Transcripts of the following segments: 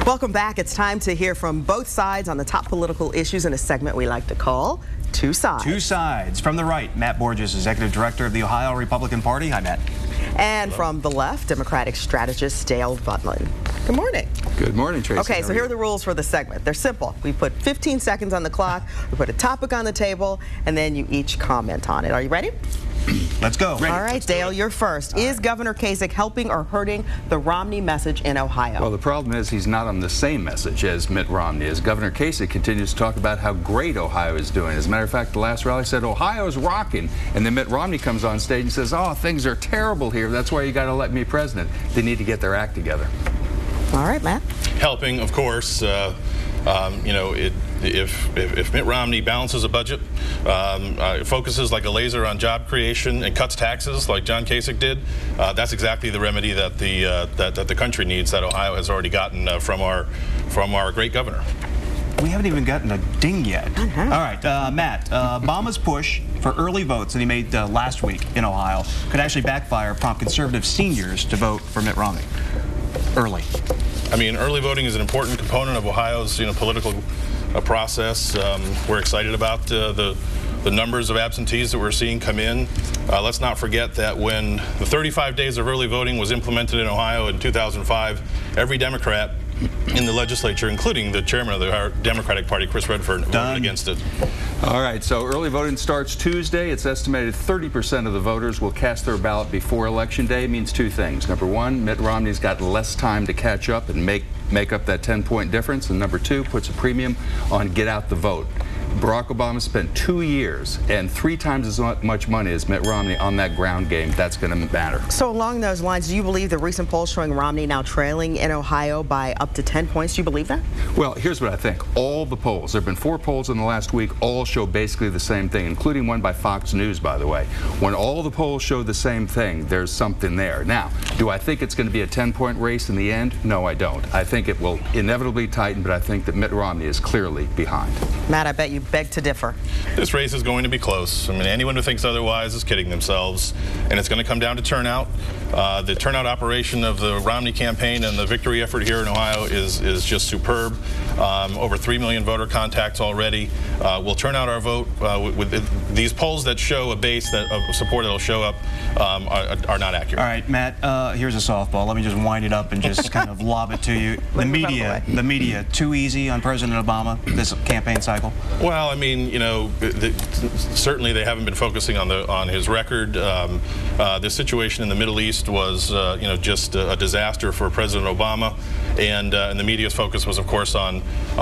Welcome back. It's time to hear from both sides on the top political issues in a segment we like to call Two Sides. Two Sides. From the right, Matt Borges, Executive Director of the Ohio Republican Party. Hi, Matt. And from the left, Democratic strategist Dale Butland. Good morning. Good morning, Tracy. Okay, so here are the rules for the segment. They're simple. We put 15 seconds on the clock, we put a topic on the table, and then you each comment on it. Are you ready? Let's go. Ready. All right, Dale, you're first. Is Governor Kasich helping or hurting the Romney message in Ohio? Well, the problem is he's not on the same message as Mitt Romney. As Governor Kasich continues to talk about how great Ohio is doing. As a matter of fact, the last rally said Ohio's rocking, and then Mitt Romney comes on stage and says, oh, things are terrible here. That's why you got to let me president. They need to get their act together. All right, Matt. Helping, of course. If Mitt Romney balances a budget, focuses like a laser on job creation and cuts taxes like John Kasich did, that's exactly the remedy that the country needs, that Ohio has already gotten from our great governor. We haven't even gotten a ding yet. All right, Matt, Obama's push for early votes that he made last week in Ohio could actually backfire, prompt conservative seniors to vote for Mitt Romney early. I mean, early voting is an important component of Ohio's political process. We're excited about the numbers of absentees that we're seeing come in. Let's not forget that when the 35 days of early voting was implemented in Ohio in 2005, every Democrat in the legislature, including the chairman of the Democratic Party, Chris Redford, voted against it. All right, so early voting starts Tuesday. It's estimated 30% of the voters will cast their ballot before Election Day. It means two things. Number one, Mitt Romney's got less time to catch up and make up that 10-point difference. And number two, puts a premium on get out the vote. Barack Obama spent 2 years and 3 times as much money as Mitt Romney on that ground game. That's going to matter. So along those lines, do you believe the recent polls showing Romney now trailing in Ohio by up to 10 points? Do you believe that? Well, here's what I think. All the polls, there have been 4 polls in the last week, all show basically the same thing, including one by Fox News, by the way. When all the polls show the same thing, there's something there. Now, do I think it's going to be a 10-point race in the end? No, I don't. I think it will inevitably tighten, but I think that Mitt Romney is clearly behind. Matt, I bet you beg to differ. This race is going to be close. I mean, anyone who thinks otherwise is kidding themselves. And it's going to come down to turnout. The turnout operation of the Romney campaign and the victory effort here in Ohio is just superb. Over 3 million voter contacts already. We'll turn out our vote. With these polls that show a base of support that will show up are not accurate. All right, Matt, here's a softball. Let me just wind it up and just kind of lob it to you. The media, too easy on President Obama this campaign cycle? Well, I mean, certainly they haven't been focusing on his record. This situation in the Middle East was, just a disaster for President Obama, and the media's focus was, of course, on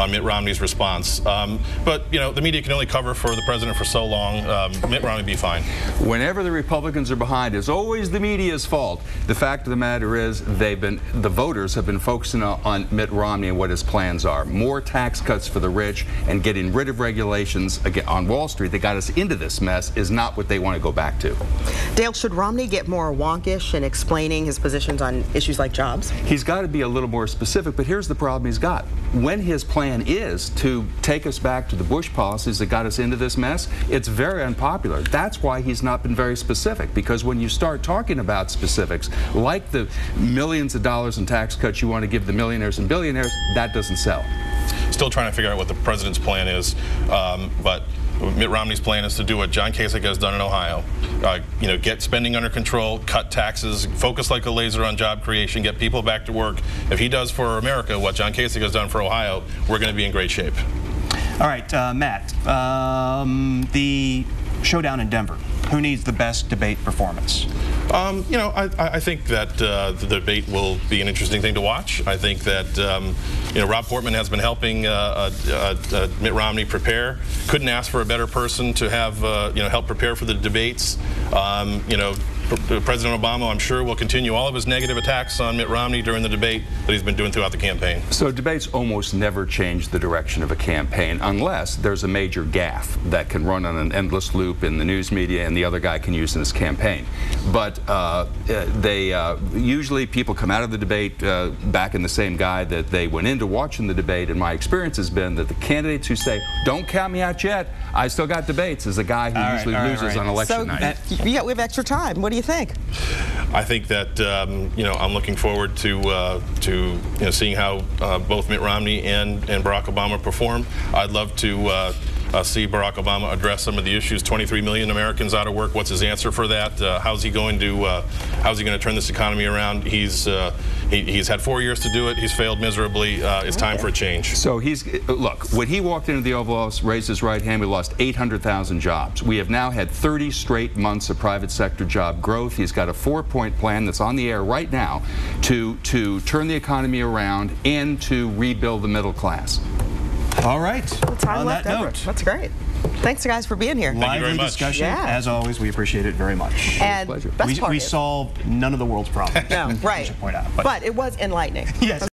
Mitt Romney's response. But the media can only cover for the president for so long. Mitt Romney will be fine. Whenever the Republicans are behind, it's always the media's fault. The fact of the matter is, the voters have been focusing on Mitt Romney and what his plans are. More tax cuts for the rich and getting rid of regulations on Wall Street that got us into this mess is not what they want to go back to. Dale, should Romney get more wonkish in explaining his positions on issues like jobs? He's got to be a little more specific, but here's the problem he's got. When his plan is to take us back to the Bush policies that got us into this mess, it's very unpopular. That's why he's not been very specific, because when you start talking about specifics, like the millions of dollars in tax cuts you want to give the millionaires and billionaires, that doesn't sell. Still trying to figure out what the president's plan is, but Mitt Romney's plan is to do what John Kasich has done in Ohio. Get spending under control, cut taxes, focus like a laser on job creation, get people back to work. If he does for America what John Kasich has done for Ohio, we're going to be in great shape. All right, Matt, the showdown in Denver. Who needs the best debate performance? I think that the debate will be an interesting thing to watch. I think that Rob Portman has been helping Mitt Romney prepare. Couldn't ask for a better person to have help prepare for the debates. President Obama, I'm sure, will continue all of his negative attacks on Mitt Romney during the debate that he's been doing throughout the campaign. So debates almost never change the direction of a campaign unless there's a major gaffe that can run on an endless loop in the news media and the other guy can use in his campaign. But usually people come out of the debate backing the same guy that they went into watching the debate, and my experience has been that the candidates who say, don't count me out yet, I still got debates, is a guy who usually loses on election night. So, we have extra time. What do do you think? I think that I'm looking forward to seeing how both Mitt Romney and Barack Obama perform. I'd love to see Barack Obama address some of the issues. 23 million Americans out of work. What's his answer for that? How's he going to turn this economy around? He's had 4 years to do it. He's failed miserably. It's time for a change. So look, when he walked into the Oval Office, raised his right hand, we lost 800,000 jobs. We have now had 30 straight months of private sector job growth. He's got a 4-point plan that's on the air right now to turn the economy around and to rebuild the middle class. All right. On that note. That's great. Thanks, guys, for being here. Thank you very Lively much. discussion. Yeah. As always, we appreciate it very much. And pleasure. best part We is- solved none of the world's problems. No, right. I should point out. But it was enlightening. Yes.